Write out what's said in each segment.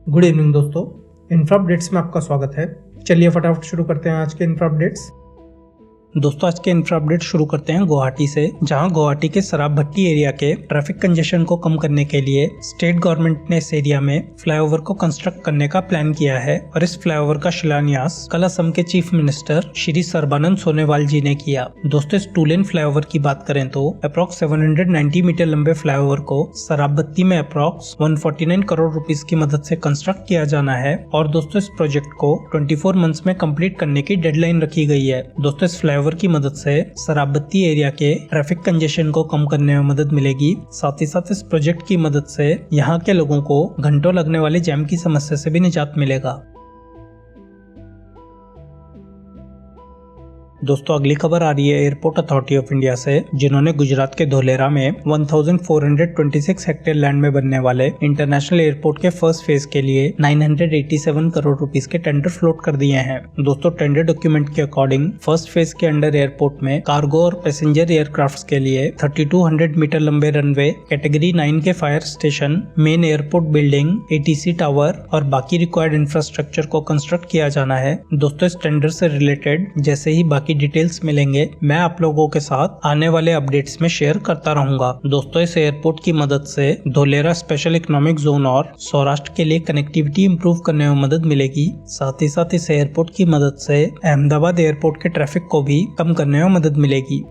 Good evening दोस्तों, infra updates में आपका स्वागत है। चलिए फटाफट शुरू करते हैं आज के इंफ्रा अपडेट्स। दोस्तों आज के इंफ्रा अपडेट शुरू करते हैं गुवाहाटी से, जहां गुवाहाटी के शराब भट्टी एरिया के ट्रैफिक कंजेशन को कम करने के लिए स्टेट गवर्नमेंट ने इस एरिया में फ्लाईओवर को कंस्ट्रक्ट करने का प्लान किया है और इस फ्लाईओवर का शिलान्यास कल असम के चीफ मिनिस्टर श्री सर्बानंद सोनोवाल जी ने किया। दोस्तों इस 2 लेन फ्लाईओवर की बात करें तो अप्रॉक्स 790 मीटर लंबे फ्लाईओवर को शराब भट्टी में अप्रॉक्स 149 करोड़ रुपीस की मदद से कंस्ट्रक्ट किया जाना है और दोस्तों इस प्रोजेक्ट को 24 मंथ्स में कंप्लीट करने की डेडलाइन रखी गई है। दोस्तों इस फ्लाईओवर की मदद से शराब भट्टी एरिया के ट्रैफिक कंजेशन को कम करने में मदद मिलेगी। साथ ही साथ इस प्रोजेक्ट की मदद से यहाँ के लोगों को घंटों लगने वाले जैम की समस्या से भी निजात मिलेगा। दोस्तों अगली खबर आ रही है एयरपोर्ट अथॉरिटी ऑफ इंडिया से, जिन्होंने गुजरात के धोलेरा में 1426 हेक्टेयर लैंड में बनने वाले इंटरनेशनल एयरपोर्ट के फर्स्ट फेज के लिए 987 करोड़ रुपीस के टेंडर फ्लोट कर दिए हैं। दोस्तों टेंडर डॉक्यूमेंट के अकॉर्डिंग फर्स्ट फेज के अंडर एयरपोर्ट में कार्गो और पैसेंजर एयरक्राफ्ट के लिए 3200 मीटर लंबे रनवे, कैटेगरी 9 के fire station, main airport building, ATC tower और बाकी रिक्वायर्ड इंफ्रास्ट्रक्चर को कंस्ट्रक्ट किया जाना है। दोस्तों इस टेंडर से रिलेटेड जैसे ही बाकी डिटेल्स मिलेंगे मैं आप लोगों के साथ आने वाले अपडेट्स में शेयर करता रहूंगा। दोस्तों इस एयरपोर्ट की मदद से धोलेरा स्पेशल इकोनॉमिक जोन और सौराष्ट्र के लिए कनेक्टिविटी इंप्रूव करने में मदद मिलेगी। साथ ही साथ इस एयरपोर्ट की मदद से अहमदाबाद एयरपोर्ट के ट्रैफिक को भी कम करने में मदद मिलेगी।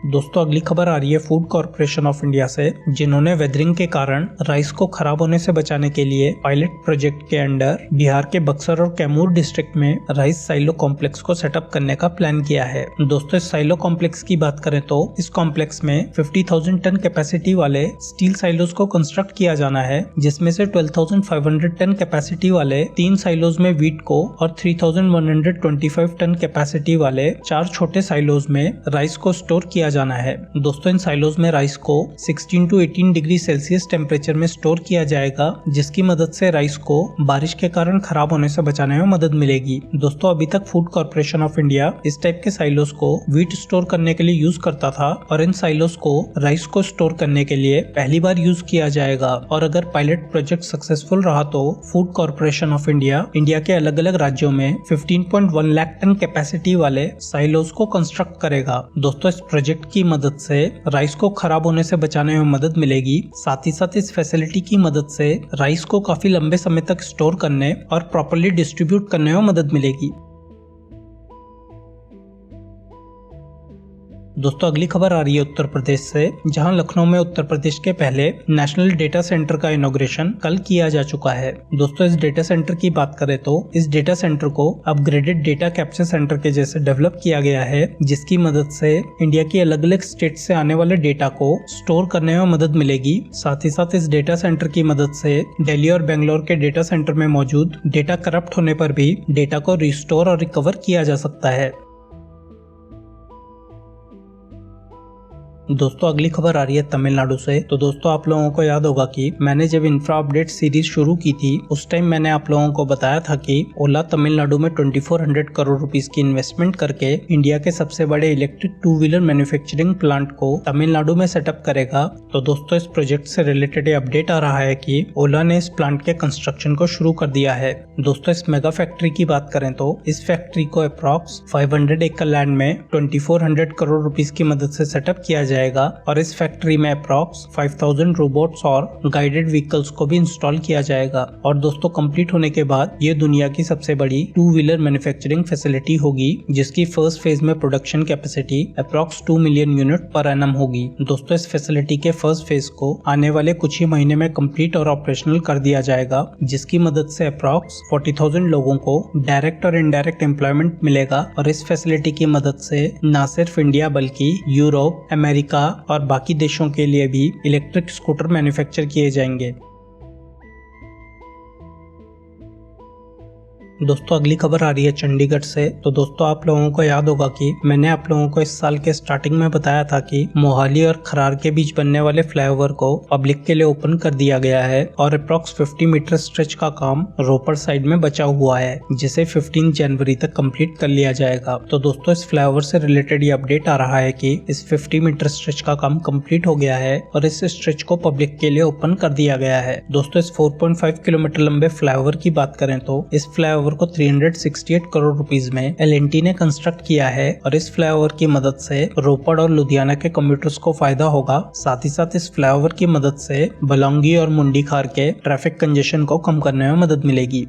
दोस्तों अगली खबर आ रही है फूड कॉर्पोरेशन ऑफ इंडिया से, जिन्होंने वेदरिंग के कारण राइस को खराब होने से बचाने के लिए पायलट प्रोजेक्ट के अंडर बिहार के बक्सर और कैमूर डिस्ट्रिक्ट में राइस साइलो कॉम्प्लेक्स को सेटअप करने का प्लान किया है। दोस्तों इस साइलो कॉम्प्लेक्स की बात करें तो इस कॉम्प्लेक्स में 50,000 टन कैपेसिटी वाले स्टील साइलोज को कंस्ट्रक्ट किया जाना है, जिसमें से 12,500 टन कैपेसिटी वाले 3 साइलोज में वीट को और 3,125 टन कैपेसिटी वाले 4 छोटे साइलोज में राइस को स्टोर किया जाना है। दोस्तों इन साइलोज में राइस को 16 to 18 डिग्री सेल्सियस टेम्परेचर में स्टोर किया जाएगा, जिसकी मदद से राइस को बारिश के कारण खराब होने से बचाने में मदद मिलेगी। दोस्तों अभी तक फूड कॉर्पोरेशन ऑफ इंडिया इस टाइप के साइलोज को वीट स्टोर करने के लिए यूज करता था और इन साइलोज को राइस को स्टोर करने के लिए पहली बार यूज किया जाएगा और अगर पायलट प्रोजेक्ट सक्सेसफुल रहा तो फूड कॉर्पोरेशन ऑफ इंडिया के अलग अलग राज्यों में 15.1 लाख टन कैपेसिटी वाले साइलोज को कंस्ट्रक्ट करेगा। दोस्तों इस प्रोजेक्ट की मदद से राइस को खराब होने से बचाने में मदद मिलेगी। साथ ही साथ इस फैसिलिटी की मदद से राइस को काफी लंबे समय तक स्टोर करने और प्रॉपर्ली डिस्ट्रीब्यूट करने में मदद मिलेगी। दोस्तों अगली खबर आ रही है उत्तर प्रदेश से, जहां लखनऊ में उत्तर प्रदेश के पहले नेशनल डेटा सेंटर का इनॉग्रेशन कल किया जा चुका है। दोस्तों इस डेटा सेंटर की बात करें तो इस डेटा सेंटर को अपग्रेडेड डेटा कैप्चर सेंटर के जैसे डेवलप किया गया है, जिसकी मदद से इंडिया की अलग अलग स्टेट से आने वाले डेटा को स्टोर करने में मदद मिलेगी। साथ ही साथ इस डेटा सेंटर की मदद से दिल्ली और बेंगलोर के डेटा सेंटर में मौजूद डेटा करप्ट होने पर भी डेटा को रिस्टोर और रिकवर किया जा सकता है। दोस्तों अगली खबर आ रही है तमिलनाडु से। तो दोस्तों आप लोगों को याद होगा कि मैंने जब इंफ्रा अपडेट सीरीज शुरू की थी उस टाइम मैंने आप लोगों को बताया था कि ओला तमिलनाडु में 2400 करोड़ रुपीस की इन्वेस्टमेंट करके इंडिया के सबसे बड़े इलेक्ट्रिक 2 व्हीलर मैन्युफैक्चरिंग प्लांट को तमिलनाडु में सेटअप करेगा। तो दोस्तों इस प्रोजेक्ट से रिलेटेड अपडेट आ रहा है कि ओला ने इस प्लांट के कंस्ट्रक्शन को शुरू कर दिया है। दोस्तों इस मेगा फैक्ट्री की बात करें तो इस फैक्ट्री को अप्रॉक्स 500 एकड़ लैंड में 2400 करोड़ रुपीस की मदद से सेटअप किया जाएगा और इस फैक्ट्री में अप्रॉक्स 5000 रोबोट्स और गाइडेड व्हीकल्स को भी इंस्टॉल किया जाएगा। और दोस्तों कंप्लीट होने के बाद ये दुनिया की सबसे बड़ी 2 व्हीलर मैन्युफैक्चरिंग फैसिलिटी होगी, जिसकी फर्स्ट फेज में production capacity approx 2 million unit per annum होगी। दोस्तों इस फैसिलिटी के फर्स्ट फेज को आने वाले कुछ ही महीने में कंप्लीट और ऑपरेशनल कर दिया जाएगा, जिसकी मदद से अप्रॉक्स 40,000 लोगों को डायरेक्ट और इनडायरेक्ट एम्प्लॉयमेंट मिलेगा। और इस फैसिलिटी की मदद से न सिर्फ इंडिया बल्कि यूरोप, अमेरिका और बाकी देशों के लिए भी इलेक्ट्रिक स्कूटर मैन्युफैक्चर किए जाएंगे। दोस्तों अगली खबर आ रही है चंडीगढ़ से। तो दोस्तों आप लोगों को याद होगा कि मैंने आप लोगों को इस साल के स्टार्टिंग में बताया था कि मोहाली और खरार के बीच बनने वाले फ्लाईओवर को पब्लिक के लिए ओपन कर दिया गया है और अप्रॉक्स 50 मीटर स्ट्रेच का काम रोपड़ साइड में बचा हुआ है, जिसे 15 जनवरी तक कंप्लीट कर लिया जाएगा। तो दोस्तों इस फ्लाईओवर से रिलेटेड ये अपडेट आ रहा है कि इस 50 मीटर स्ट्रेच का काम कंप्लीट हो गया है और इस स्ट्रेच को पब्लिक के लिए ओपन कर दिया गया है। दोस्तों इस 4.5 किलोमीटर लंबे फ्लाईओवर की बात करें तो इस फ्लाईओवर को 368 करोड़ रुपीस में एल&टी ने कंस्ट्रक्ट किया है और इस फ्लाईओवर की मदद से रोपड़ और लुधियाना के कम्यूटर्स को फायदा होगा। साथ ही साथ इस फ्लाईओवर की मदद से बलौंगी और मुंडी खार के ट्रैफिक कंजेशन को कम करने में मदद मिलेगी।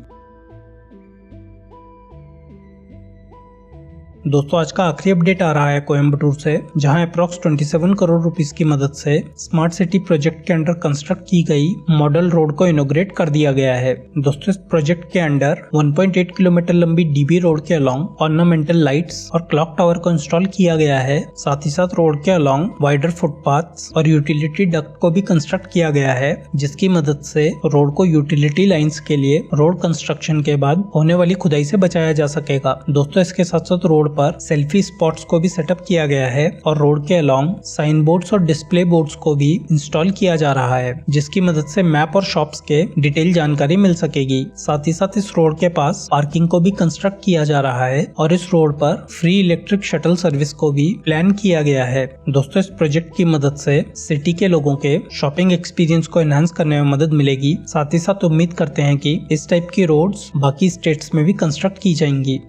दोस्तों आज का आखिरी अपडेट आ रहा है कोयम्बटूर से, जहां अप्रॉक्स 27 करोड़ रुपीस की मदद से स्मार्ट सिटी प्रोजेक्ट के अंडर कंस्ट्रक्ट की गई मॉडल रोड को इनॉग्रेट कर दिया गया है। दोस्तों इस प्रोजेक्ट के अंडर 1.8 किलोमीटर लंबी डीबी रोड के अलोंग ऑर्नामेंटल लाइट्स और क्लॉक टावर को इंस्टॉल किया गया है। साथ ही साथ रोड के अलोंग वाइडर फुटपाथ्स और यूटिलिटी डक्ट को भी कंस्ट्रक्ट किया गया है, जिसकी मदद से रोड को यूटिलिटी लाइन्स के लिए रोड कंस्ट्रक्शन के बाद होने वाली खुदाई से बचाया जा सकेगा। दोस्तों इसके साथ साथ रोड पर सेल्फी स्पॉट्स को भी सेटअप किया गया है और रोड के अलोंग साइन बोर्ड्स और डिस्प्ले बोर्ड्स को भी इंस्टॉल किया जा रहा है, जिसकी मदद से मैप और शॉप्स के डिटेल जानकारी मिल सकेगी। साथ ही साथ इस रोड के पास पार्किंग को भी कंस्ट्रक्ट किया जा रहा है और इस रोड पर फ्री इलेक्ट्रिक शटल सर्विस को भी प्लान किया गया है। दोस्तों इस प्रोजेक्ट की मदद से सिटी के लोगों के शॉपिंग एक्सपीरियंस को एनहांस करने में मदद मिलेगी। साथ ही साथ उम्मीद करते हैं कि इस टाइप की रोड्स बाकी स्टेट्स में भी कंस्ट्रक्ट की जाएंगी।